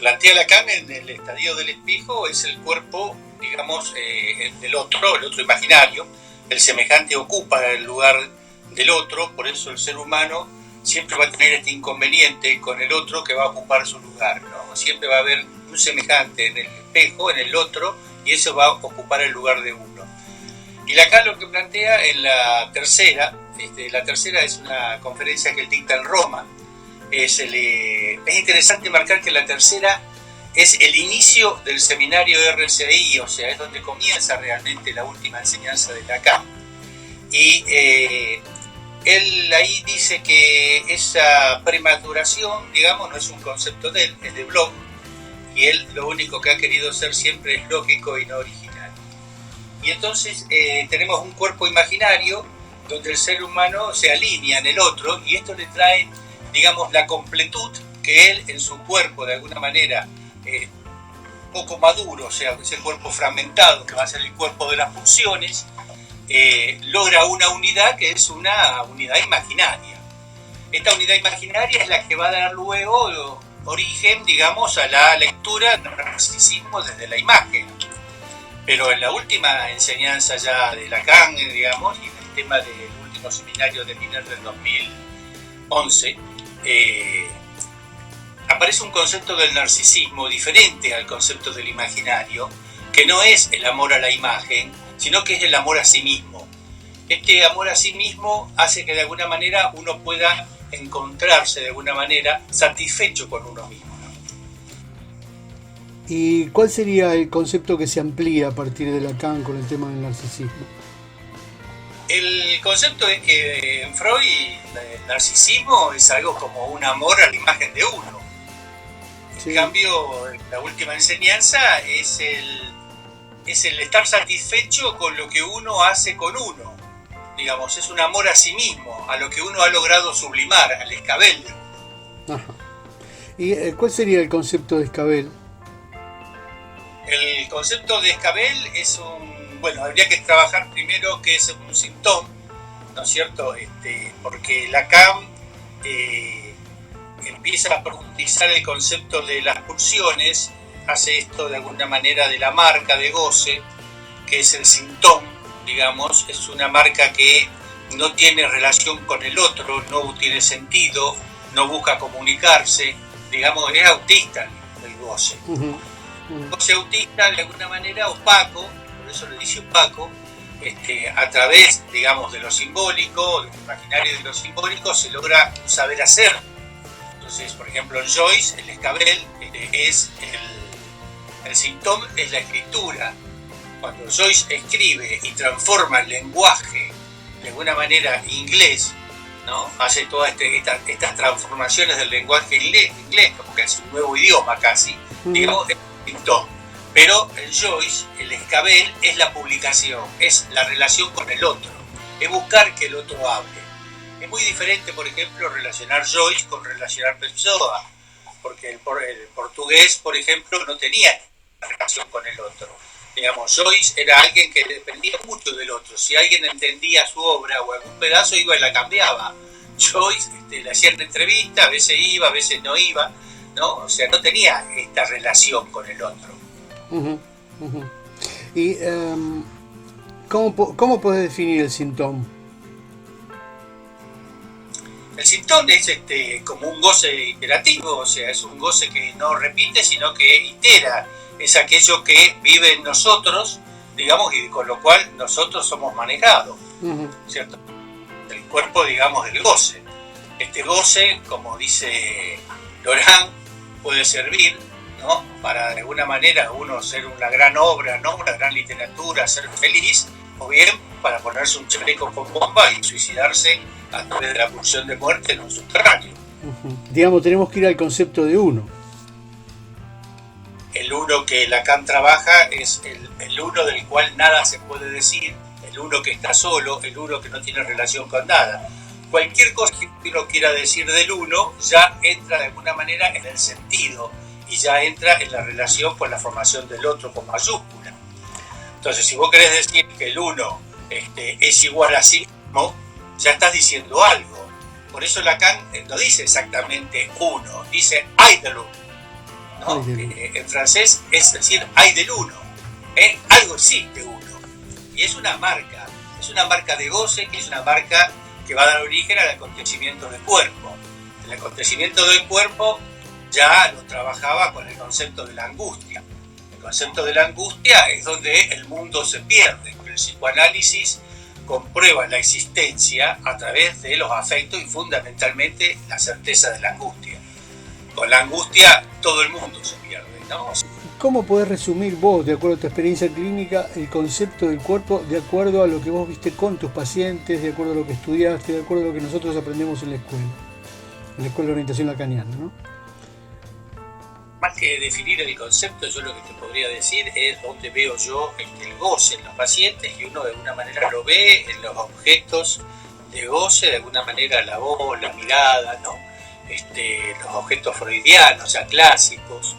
plantea Lacan en el estadio del espejo es el cuerpo, digamos, del otro, el otro imaginario. El semejante ocupa el lugar del otro, por eso el ser humano siempre va a tener este inconveniente con el otro que va a ocupar su lugar, ¿no? Siempre va a haber un semejante en el espejo, en el otro, y eso va a ocupar el lugar de uno. Y Lacan lo que plantea en la tercera es una conferencia que él dicta en Roma. Es interesante marcar que la tercera es el inicio del seminario de RCI, o sea, es donde comienza realmente la última enseñanza de Lacan. Y él ahí dice que esa prematuración, digamos, no es un concepto de él, es de Bloch, y él lo único que ha querido ser siempre es lógico y no original. Y entonces tenemos un cuerpo imaginario donde el ser humano se alinea en el otro, y esto le trae, digamos, la completud que él en su cuerpo, de alguna manera, poco maduro, o sea, ese cuerpo fragmentado, que va a ser el cuerpo de las pulsiones, logra una unidad que es una unidad imaginaria. Esta unidad imaginaria es la que va a dar luego origen, digamos, a la lectura del narcisismo desde la imagen. Pero en la última enseñanza ya de Lacan, digamos, y en el tema del último seminario de Miner del 2011, aparece un concepto del narcisismo diferente al concepto del imaginario, que no es el amor a la imagen, sino que es el amor a sí mismo. Este amor a sí mismo hace que de alguna manera uno pueda encontrarse de alguna manera satisfecho con uno mismo, ¿no? ¿Y cuál sería el concepto que se amplía a partir de Lacan con el tema del narcisismo? El concepto es que en Freud el narcisismo es algo como un amor a la imagen de uno. En cambio, la última enseñanza es el estar satisfecho con lo que uno hace con uno. Digamos, es un amor a sí mismo, a lo que uno ha logrado sublimar, al escabel de uno. Ajá. ¿Y cuál sería el concepto de escabel? El concepto de escabel es habría que trabajar primero qué es un síntoma, ¿no es cierto? Porque Lacan empieza a profundizar el concepto de las pulsiones, hace esto de alguna manera de la marca de goce, que es el síntoma, digamos, es una marca que no tiene relación con el otro, no tiene sentido, no busca comunicarse, digamos, es autista el goce. El goce autista de alguna manera opaco, por eso le dice opaco, a través, digamos, de lo simbólico, del imaginario de lo simbólico, se logra un saber hacer. Entonces, por ejemplo, en Joyce, el escabel es el síntoma, es la escritura. Cuando Joyce escribe y transforma el lenguaje de alguna manera inglés, ¿no? Hace todas estas transformaciones del lenguaje inglés, como que es un nuevo idioma casi, digamos, es el síntoma. Pero en Joyce, el escabel es la publicación, es la relación con el otro, es buscar que el otro hable. Es muy diferente, por ejemplo, relacionar Joyce con relacionar Pessoa, porque el portugués, por ejemplo, no tenía relación con el otro. Digamos, Joyce era alguien que dependía mucho del otro. Si alguien entendía su obra o algún pedazo, iba y la cambiaba. Joyce le hacían entrevista, a veces iba, a veces no iba, ¿no? O sea, no tenía esta relación con el otro. ¿Y cómo puedes definir el síntoma? El síntoma es como un goce iterativo, o sea, es un goce que no repite, sino que itera. Es aquello que vive en nosotros, digamos, y con lo cual nosotros somos manejados, ¿cierto? El cuerpo, digamos, del goce. Este goce, como dice Lacan, puede servir, ¿no? Para de alguna manera uno hacer una gran obra, ¿no? Una gran literatura, ser feliz, o bien para ponerse un chaleco con bomba y suicidarse a través de la pulsión de muerte en un subterráneo. Digamos, tenemos que ir al concepto de uno. El uno que Lacan trabaja es el uno del cual nada se puede decir, el uno que está solo, el uno que no tiene relación con nada. Cualquier cosa que uno quiera decir del uno ya entra de alguna manera en el sentido y ya entra en la relación con la formación del otro con mayúscula. Entonces, si vos querés decir que el uno es igual a sí mismo, ya estás diciendo algo. Por eso Lacan no dice exactamente uno, dice hay del uno. ¿no? Hay del uno. En francés es decir, hay del uno, algo existe uno. Y es una marca de goce, que es una marca que va a dar origen al acontecimiento del cuerpo. El acontecimiento del cuerpo ya lo trabajaba con el concepto de la angustia. El concepto de la angustia es donde el mundo se pierde. El psicoanálisis comprueba la existencia a través de los afectos y fundamentalmente la certeza de la angustia. Con la angustia todo el mundo se pierde, ¿no? ¿Cómo podés resumir vos, de acuerdo a tu experiencia clínica, el concepto del cuerpo de acuerdo a lo que vos viste con tus pacientes, de acuerdo a lo que estudiaste, de acuerdo a lo que nosotros aprendemos en la escuela de orientación lacaniana, ¿no? Más que definir el concepto, yo lo que te podría decir es donde veo yo el goce en los pacientes, y uno de alguna manera lo ve en los objetos de goce, de alguna manera la voz, la mirada, ¿no? Los objetos freudianos, ya clásicos,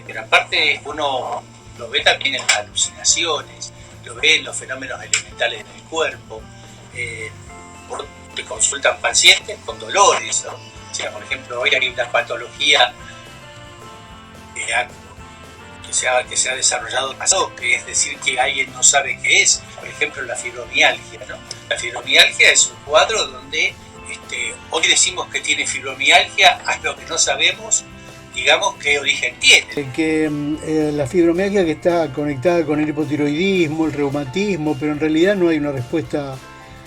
pero aparte uno lo ve también en las alucinaciones, lo ve en los fenómenos elementales del cuerpo. Te consultan pacientes con dolores, ¿no? O sea, por ejemplo, hoy hay una patología que se ha desarrollado, que es decir, que alguien no sabe qué es, por ejemplo, la fibromialgia, ¿no? La fibromialgia es un cuadro donde hoy decimos que tiene fibromialgia, a lo que no sabemos, digamos, qué origen tiene. La fibromialgia que está conectada con el hipotiroidismo, el reumatismo, pero en realidad no hay una respuesta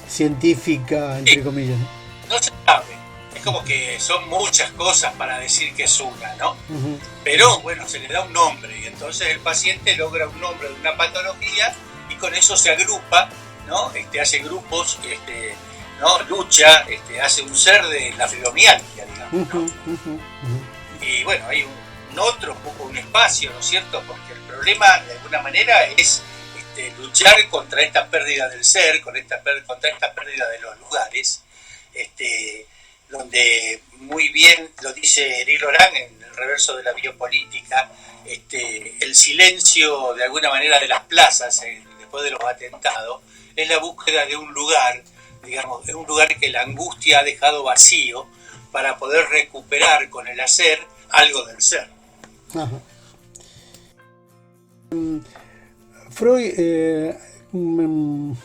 científica, entre comillas, ¿no? No se sabe. Es como que son muchas cosas para decir que es una, ¿no? Uh-huh. Pero bueno, se le da un nombre y entonces el paciente logra un nombre de una patología y con eso se agrupa, ¿no? Hace grupos, ¿no? Lucha, hace un ser de la fibromialgia, digamos, ¿no? Y bueno, hay un espacio, ¿no es cierto? Porque el problema, de alguna manera, es luchar contra esta pérdida del ser, contra esta pérdida de los lugares, donde muy bien lo dice Eric Laurent en el reverso de la biopolítica, el silencio de alguna manera de las plazas después de los atentados es la búsqueda de un lugar, digamos, es un lugar que la angustia ha dejado vacío para poder recuperar con el hacer algo del ser. Ajá. Freud en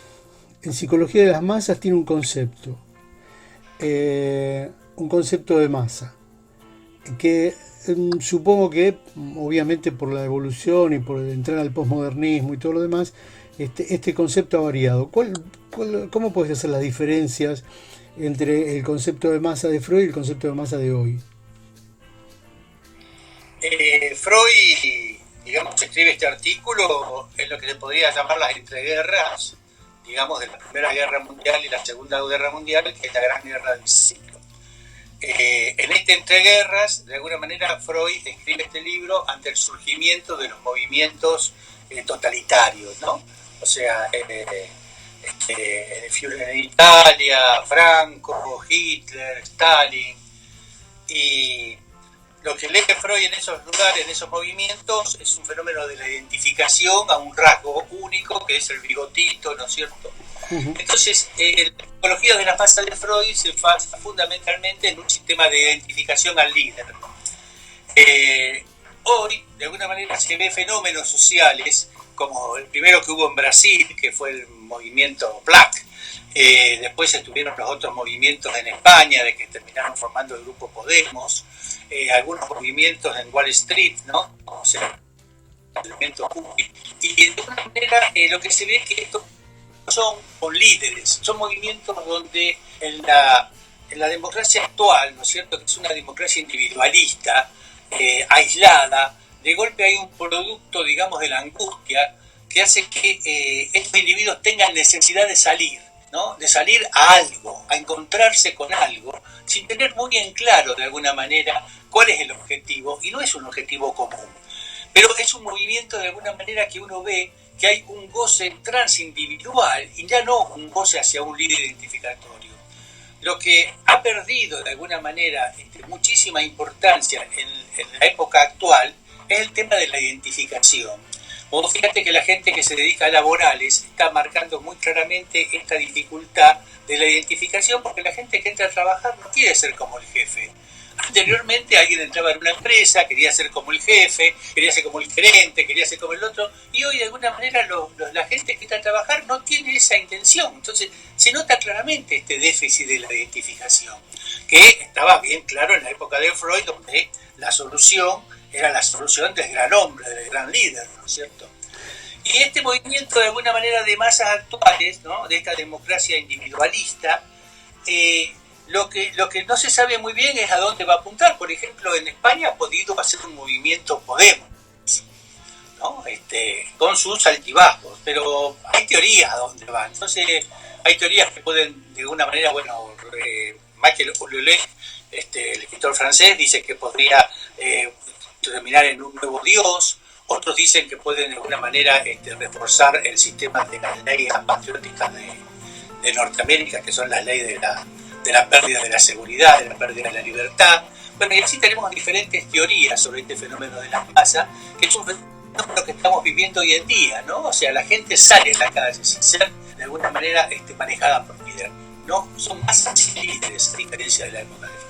Psicología de las Masas tiene un concepto de masa, que supongo que obviamente por la evolución y por entrar al posmodernismo y todo lo demás, este concepto ha variado. ¿Cómo puedes hacer las diferencias entre el concepto de masa de Freud y el concepto de masa de hoy? Freud, digamos, escribe este artículo en lo que se podría llamar las entreguerras, digamos, de la Primera Guerra Mundial y la Segunda Guerra Mundial, que es la gran guerra del siglo. En este entreguerras, de alguna manera, Freud escribe este libro ante el surgimiento de los movimientos totalitarios, ¿no? O sea, Führer en Italia, Franco, Hitler, Stalin, y lo que lee Freud en esos lugares, en esos movimientos, es un fenómeno de la identificación a un rasgo único, que es el bigotito, ¿no es cierto? Uh-huh. Entonces, la psicología de la masa de Freud se basa fundamentalmente en un sistema de identificación al líder. Hoy, de alguna manera, se ve fenómenos sociales, como el primero que hubo en Brasil, que fue el movimiento Black. Después estuvieron los otros movimientos en España, de que terminaron formando el grupo Podemos, algunos movimientos en Wall Street, ¿no? O sea, elementos y de alguna manera lo que se ve es que estos son con líderes, son movimientos donde en la democracia actual, ¿no es cierto?, que es una democracia individualista, aislada, de golpe hay un producto, digamos, de la angustia que hace que estos individuos tengan necesidad de salir, ¿no? De salir a algo, a encontrarse con algo, sin tener muy en claro de alguna manera cuál es el objetivo, y no es un objetivo común, pero es un movimiento de alguna manera que uno ve que hay un goce transindividual y ya no un goce hacia un líder identificatorio. Lo que ha perdido de alguna manera muchísima importancia en la época actual es el tema de la identificación. Vos fíjate que la gente que se dedica a laborales está marcando muy claramente esta dificultad de la identificación, porque la gente que entra a trabajar no quiere ser como el jefe. Anteriormente alguien entraba en una empresa, quería ser como el jefe, quería ser como el gerente, quería ser como el otro, y hoy de alguna manera la gente que está a trabajar no tiene esa intención. Entonces se nota claramente este déficit de la identificación, que estaba bien claro en la época de Freud, donde la solución era la solución del gran hombre, del gran líder, ¿no es cierto? Y este movimiento de alguna manera de masas actuales, ¿no?, de esta democracia individualista, lo que no se sabe muy bien es a dónde va a apuntar. Por ejemplo, en España ha podido hacer un movimiento Podemos, ¿no?, con sus altibajos, pero hay teorías a dónde va. Entonces, hay teorías que pueden, de alguna manera, bueno, Michael Houellebecq, el escritor francés, dice que podría terminar en un nuevo Dios. Otros dicen que pueden de alguna manera reforzar el sistema de las leyes patrióticas de Norteamérica, que son las leyes de la pérdida de la seguridad, de la pérdida de la libertad. Bueno, y así tenemos diferentes teorías sobre este fenómeno de las masas, que es un fenómeno que estamos viviendo hoy en día, ¿no? O sea, la gente sale a la calle sin ser de alguna manera manejada por líder, ¿no? Son masas sin líderes, a diferencia de la época de Freud.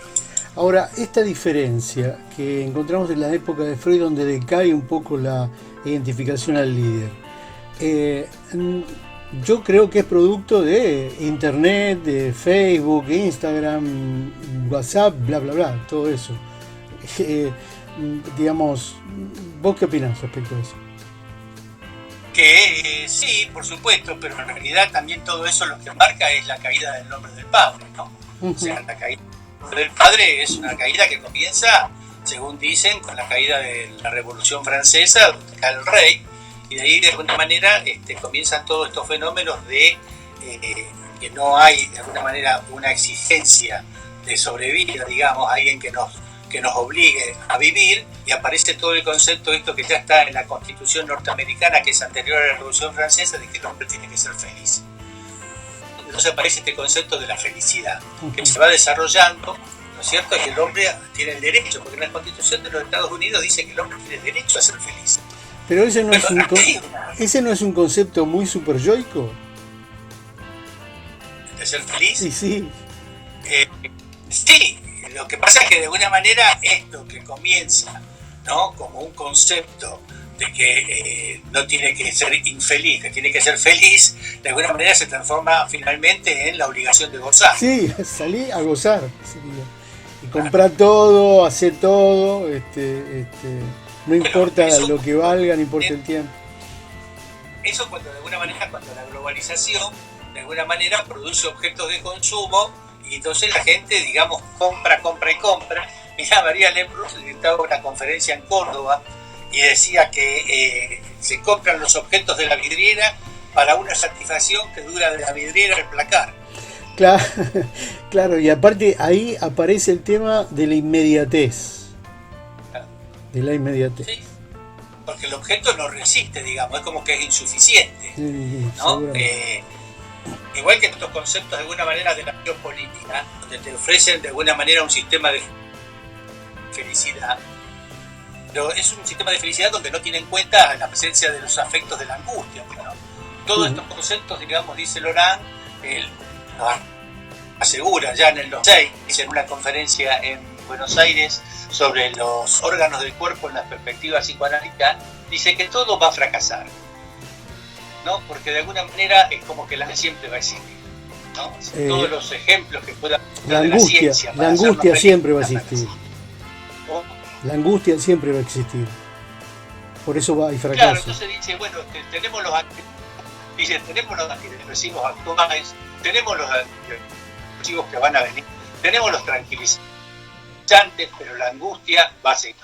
Ahora, esta diferencia que encontramos en la época de Freud, donde decae un poco la identificación al líder, yo creo que es producto de Internet, de Facebook, Instagram, WhatsApp, bla, bla, bla, todo eso. Digamos, ¿vos qué opinás respecto a eso? Que sí, por supuesto, pero en realidad también todo eso lo que marca es la caída del nombre del padre, ¿no? O sea, la caída del padre es una caída que comienza, según dicen, con la caída de la Revolución Francesa, donde cae el rey, y de ahí de alguna manera comienzan todos estos fenómenos de que no hay de alguna manera una exigencia de sobrevivir, digamos, alguien que nos obligue a vivir, y aparece todo el concepto esto que ya está en la Constitución norteamericana, que es anterior a la Revolución Francesa, de que el hombre tiene que ser feliz. Entonces aparece este concepto de la felicidad, que se va desarrollando, ¿no es cierto?, y el hombre tiene el derecho, porque en la Constitución de los Estados Unidos dice que el hombre tiene el derecho a ser feliz. Pero ese no es un concepto muy superyoico. ¿De ser feliz? Sí, sí. Sí, lo que pasa es que de alguna manera esto que comienza, ¿no?, como un concepto de que no tiene que ser infeliz, que tiene que ser feliz, de alguna manera se transforma finalmente en la obligación de gozar. Sí, salí a gozar. Y comprar todo, hacer todo, no importa lo que valga, no importa el tiempo. Eso cuando de alguna manera, cuando la globalización de alguna manera produce objetos de consumo, y entonces la gente, digamos, compra. Mirá, María Lembrus dictaba una conferencia en Córdoba y decía que se compran los objetos de la vidriera para una satisfacción que dura de la vidriera al placar. Claro, y aparte ahí aparece el tema de la inmediatez. De la inmediatez. Sí, porque el objeto no resiste, digamos, es como que es insuficiente, ¿no? Igual que estos conceptos de alguna manera de la biopolítica, donde te ofrecen de alguna manera un sistema de felicidad, pero es un sistema de felicidad donde no tiene en cuenta la presencia de los afectos de la angustia, ¿no? Todos estos conceptos, digamos, dice Laurent, él lo asegura ya en el 2006, en una conferencia en Buenos Aires sobre los órganos del cuerpo en la perspectiva psicoanalítica, dice que todo va a fracasar, ¿no? Porque de alguna manera es como que la siempre va a existir, ¿no? Todos los ejemplos que pueda la angustia siempre va a existir. La angustia siempre va a existir. Por eso va a fracaso. Claro, entonces dice, bueno, tenemos los antidepresivos actuales, tenemos los antidepresivos que van a venir, tenemos los tranquilizantes, pero la angustia va a seguir.